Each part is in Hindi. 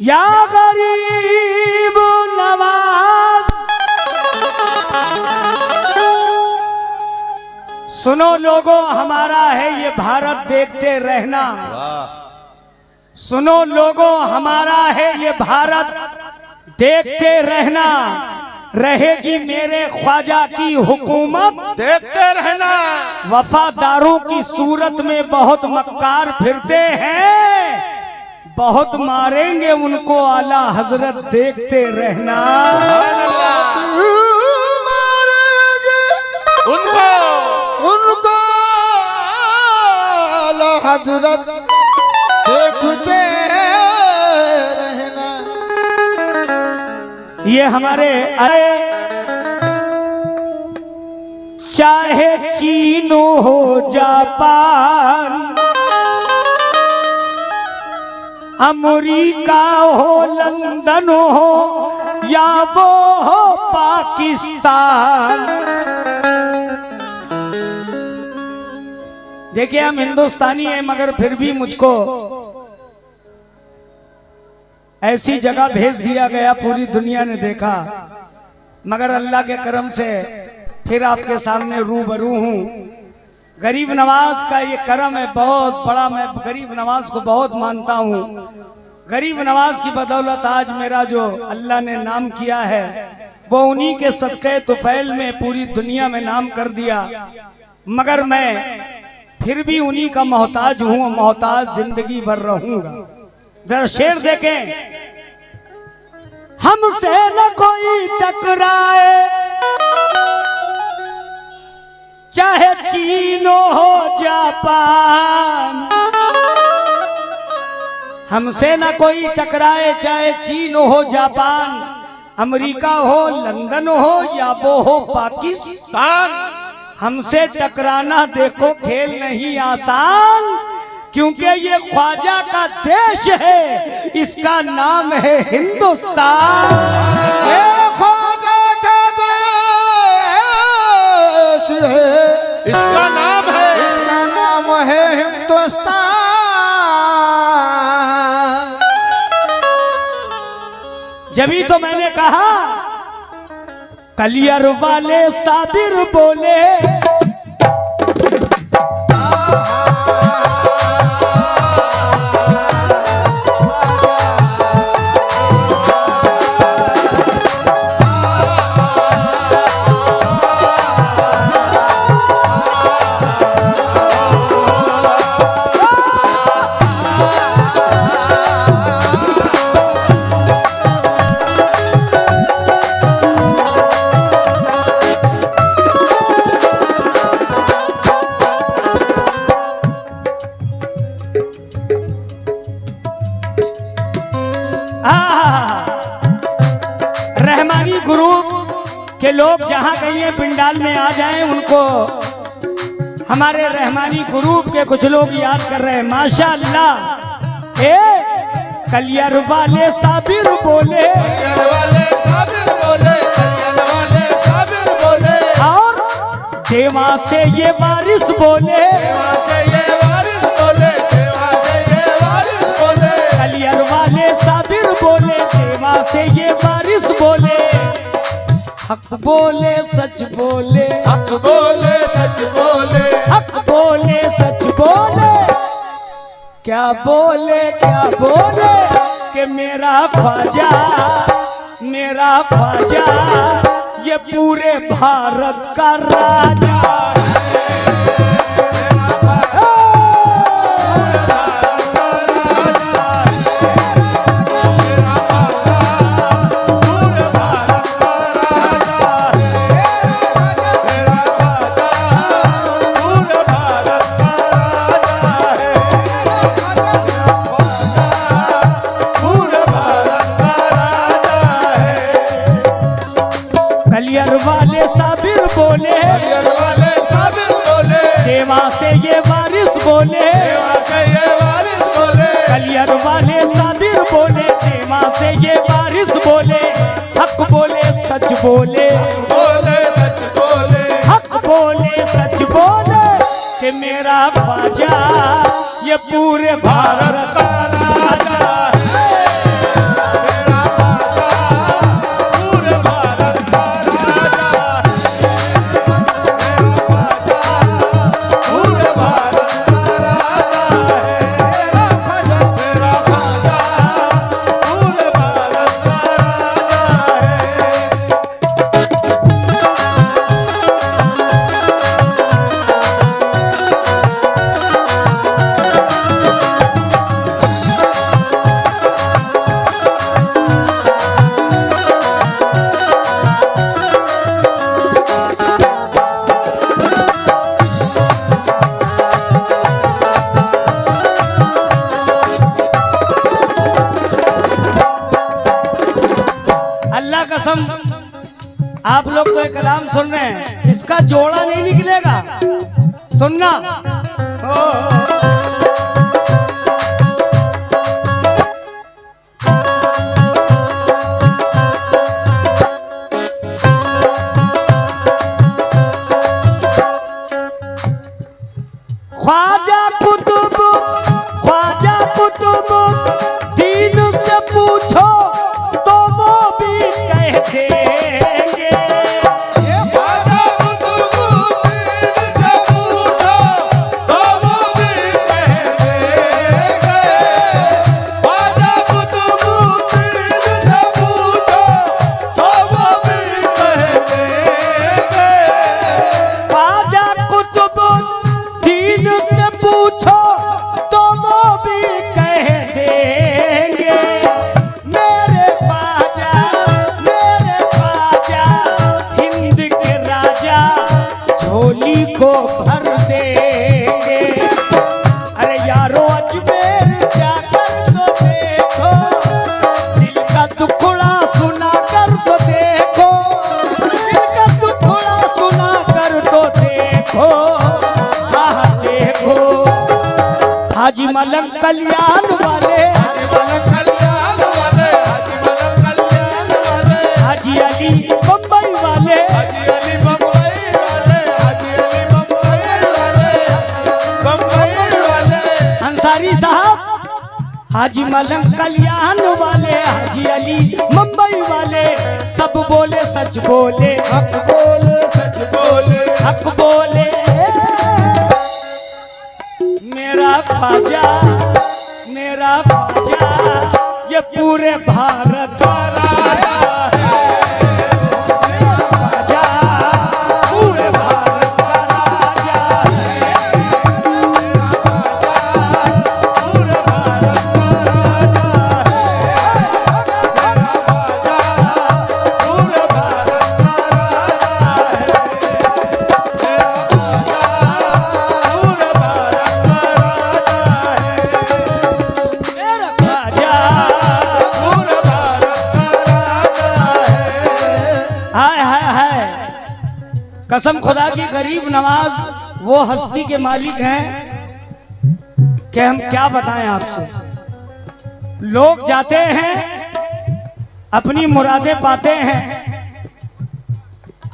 या गरीब नवाज। सुनो लोगों, हमारा है ये भारत देखते रहना। सुनो लोगों, हमारा है ये भारत देखते रहना। रहेगी मेरे ख्वाजा की हुकूमत देखते रहना। वफादारों की सूरत में बहुत मक्कार फिरते हैं, बहुत मारेंगे उनको आला हजरत देखते रहना। उनको उनको आला हजरत देखते रहना। ये हमारे अरे चाहे चीन हो जापान, अमेरिका हो लंदन हो या वो हो पाकिस्तान। देखिए हम हिंदुस्तानी हैं मगर फिर भी मुझको ऐसी जगह भेज दिया गया, पूरी दुनिया ने देखा, मगर अल्लाह के करम से फिर आपके सामने रूबरू हूँ। गरीब नवाज का ये करम है बहुत बड़ा, मैं गरीब नवाज को बहुत मानता हूँ। गरीब नवाज की बदौलत आज मेरा जो अल्लाह ने नाम किया है वो उन्हीं के सदक़े तुफैल में पूरी दुनिया में नाम कर दिया, मगर मैं फिर भी उन्हीं का मोहताज हूँ, मोहताज जिंदगी भर रहूंगा। जरा शेर देखें। हमसे न कोई टकराए चाहे चीन हो जापान, हमसे न कोई टकराए चाहे चीन हो जापान, अमेरिका हो लंदन हो या वो हो पाकिस्तान। हमसे टकराना देखो खेल नहीं आसान, क्योंकि ये ख्वाजा का देश है, इसका नाम है हिंदुस्तान। ये ख्वाजा का देश है, इसका नाम है हिंदुस्तान। जभी तो मैंने कहा कलियर वाले साबिर बोले, रहमानी ग्रुप के लोग जहां कहीं पिंडाल में आ जाएं, उनको हमारे रहमानी ग्रुप के कुछ लोग याद कर रहे हैं। माशाअल्लाह। कलियर वाले साबिर बोले, और देवा से ये वारिस बोले, कलियर वाले साबिर बोले, देवा से ये वारिस बोले, हक बोले सच बोले, हक बोले सच बोले, हक बोले सच बोले, क्या बोले कि मेरा ख्वाजा ये पूरे भारत का राजा। कलियर वाले साबिर बोले, देवा से ये वारिस बोले, कलियर वाले साबिर बोले, देवा से ये वारिस बोले, हक बोले सच बोले, हक बोले सच बोले कि मेरा ख्वाजा ये पूरे भारत का राजा है। आप लोग तो एक कलाम सुन रहे हैं, इसका जोड़ा नहीं निकलेगा, सुनना। ख्वाजा कुतुब दीन से पूछो तो वो भी कह देंगे। ख्वाजा कुतुबुद्दीन से पूछो तो वो भी कह देंगे। ख्वाजा कुतुबुद्दीन से पूछो तो वो भी कह देंगे। ख्वाजा कुतुबुद्दीन से पूछो तो वो भी कह देंगे। मेरे ख्वाजा हिंद के राजा झोली को भर देंगे। अरे यारो अजमेर जाकर तो देखो, दिल का टुकड़ा सुना कर तो देखो, दिल का टुकड़ा सुना कर तो देखो। हाँ देखो, हाजी मलंग कल्याण वाले, हाजी मलंग कल्याण वाले, हाजी मलंग कल्याण वाले, हाजी अली बम्बई वाले, हाजी अली बम्बई वाले, हाजी अली बम्बई वाले, बम्बई वाले। अंसारी साहब हाजी मलंग कल्याण वाले, हाजी अली मुंबई वाले, सब बोले सच बोले, हक बोले सच बोले, हक बोले। मेरा ख्वाजा ये पूरे भारत वाला आया है। मेरा ख्वाजा पूरे भारत का राजा है। पूरे भारत का राजा है। पूरे भारत का राजा है। मेरा ख्वाजा पूरे भारत का राजा है। मेरा ख्वाजा पूरे भारत का राजा है। हाय हाय हाय, कसम खुदा की गरीब नवाज वो हस्ती के मालिक हैं कि हम क्या बताएं आपसे। लोग जाते हैं, अपनी मुरादें पाते हैं,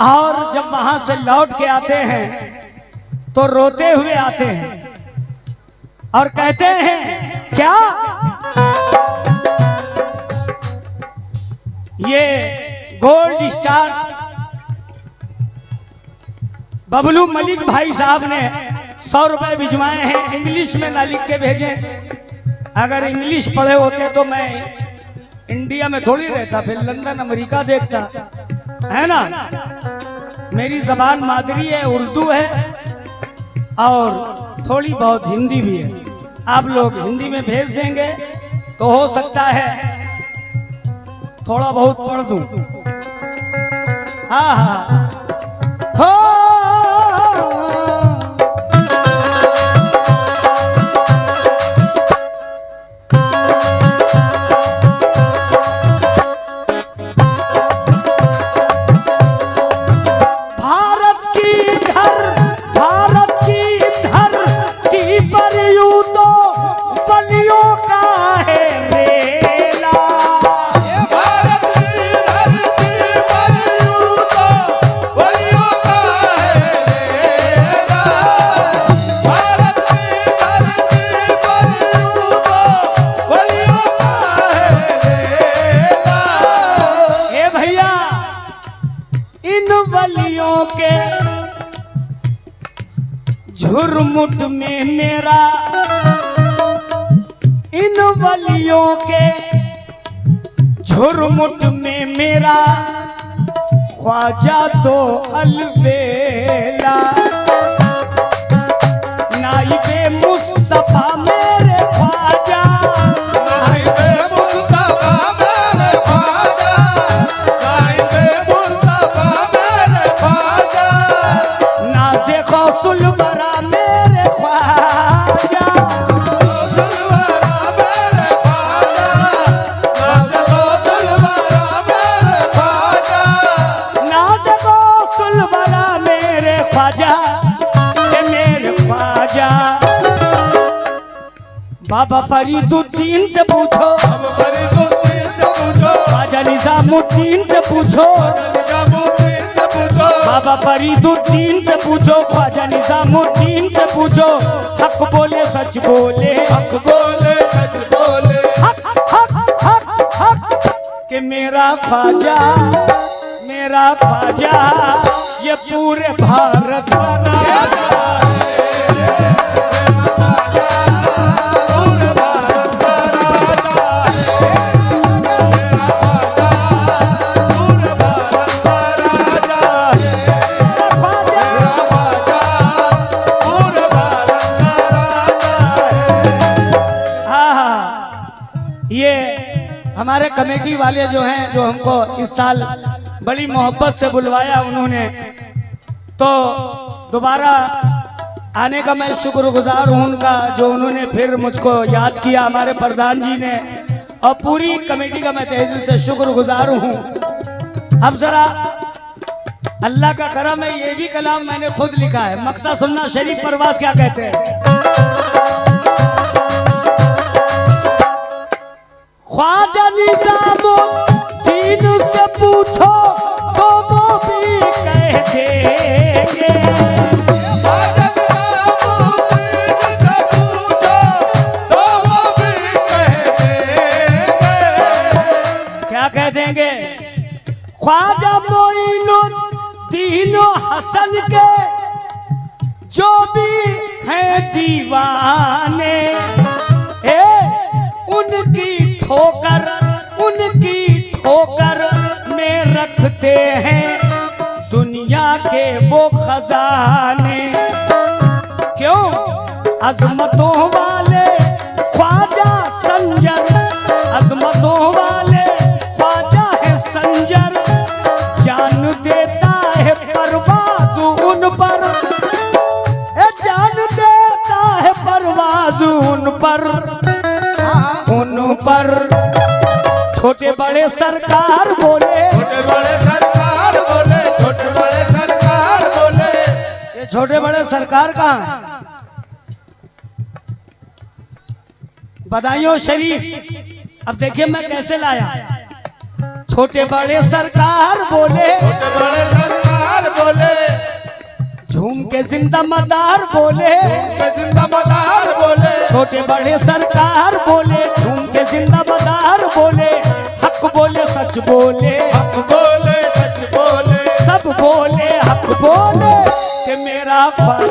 और जब वहां से लौट के आते हैं तो रोते हुए आते हैं और कहते हैं क्या ये गोल्ड स्टार बबलू मलिक भाई साहब ने 100 रुपए भिजवाए हैं, इंग्लिश में ना लिख के भेजे। अगर इंग्लिश पढ़े होते तो मैं इंडिया में थोड़ी रहता, फिर लंदन अमेरिका देखता, है ना। मेरी जबान मादरी है, उर्दू है और थोड़ी बहुत हिंदी भी है। आप लोग हिंदी में भेज देंगे तो हो सकता है थोड़ा बहुत पढ़ दूं। हाँ हाँ हो भारत की धरती पर यूं तो वलियों का है रेला। ये भारत की धरती पर यूं तो वलियों का है रेला। भारत की धरती पर यूं तो वलियों का है रेला। ए भैया, इन वलियों के झुरमुट में मेरा, इन वलियों के झुरमुट में मेरा ख्वाजा तो अलबेला। नाइबे मुस्तफा मेरे ख्वाजा, नाइबे मुस्तफा मेरे ख्वाजा, नाइबे मुस्तफा मेरे ख्वाजा, नाज़े गौसुल वरा मेरे ख्वाजा, दिलवारा मेरे ख्वाजा, नाज़ गौसुल वरा मेरे ख्वाजा, नाज़ बाबा फरीदुद्दीन से पूछो, अब फरीदुद्दीन से पूछो, ख्वाजा निजामुद्दीन से पूछो, निजामुद्दीन से पूछो, बाबा फरीदुद्दीन से पूछो, ख्वाजा निजामुद्दीन से पूछो। हक बोले सच बोले, हक बोले सच बोले, हक हक हक हक कि मेरा ख्वाजा ये पूरे भारत का राजा पूरे भारत का राजा है, मेरा ख्वाजा पूरे भारत का राजा है, ख्वाजा। मेरा ख्वाजा पूरे भारत का राजा है। हाँ, ये हमारे कमेटी वाले जो हैं, जो हमको इस साल बड़ी मोहब्बत से बुलवाया उन्होंने, तो दोबारा आने का मैं शुक्रगुजार हूँ उनका, जो उन्होंने फिर मुझको याद किया, हमारे प्रधान जी ने, और पूरी कमेटी का मैं तहे दिल से शुक्रगुजार हूँ। अब जरा अल्लाह का करम है, ये भी कलाम मैंने खुद लिखा है, मक्ता सुन्ना शरीफ परवाज क्या कहते हैं। ख्वाजा निजामुद्दीन से पूछो तो वो भी कह देंगे, ख्वाजा निजामुद्दीन से पूछो तो वो भी कह देंगे, क्या कह देंगे। ख्वाजा मोइनुद्दीन हसन के जो भी हैं दीवाने, उनकी ठोकर में रखते हैं दुनिया के वो खजाने। क्यों? अजमतों वाले ख्वाजा संजर, अजमतों वाले ख्वाजा है संजर, जान देता है परवाज़ उन पर, जान देता है परवाज़ उन पर, उन पर। छोटे बड़े सरकार बोले, छोटे बड़े सरकार बोले, छोटे बड़े सरकार बोले, ये छोटे बड़े सरकार कहाँ हैं? बदायूं शरीफ। अब देखिए मैं कैसे लाया। छोटे बड़े सरकार बोले, छोटे बड़े सरकार बोले, झूम के जिंदा मदार बोले, के जिंदा मदार बोले, छोटे बड़े सरकार बोले, झूम के जिंदा मदार बोले, हक बोले सच बोले, हक बोले सच बोले, सब बोले हक बोले कि मेरा ख्वाजा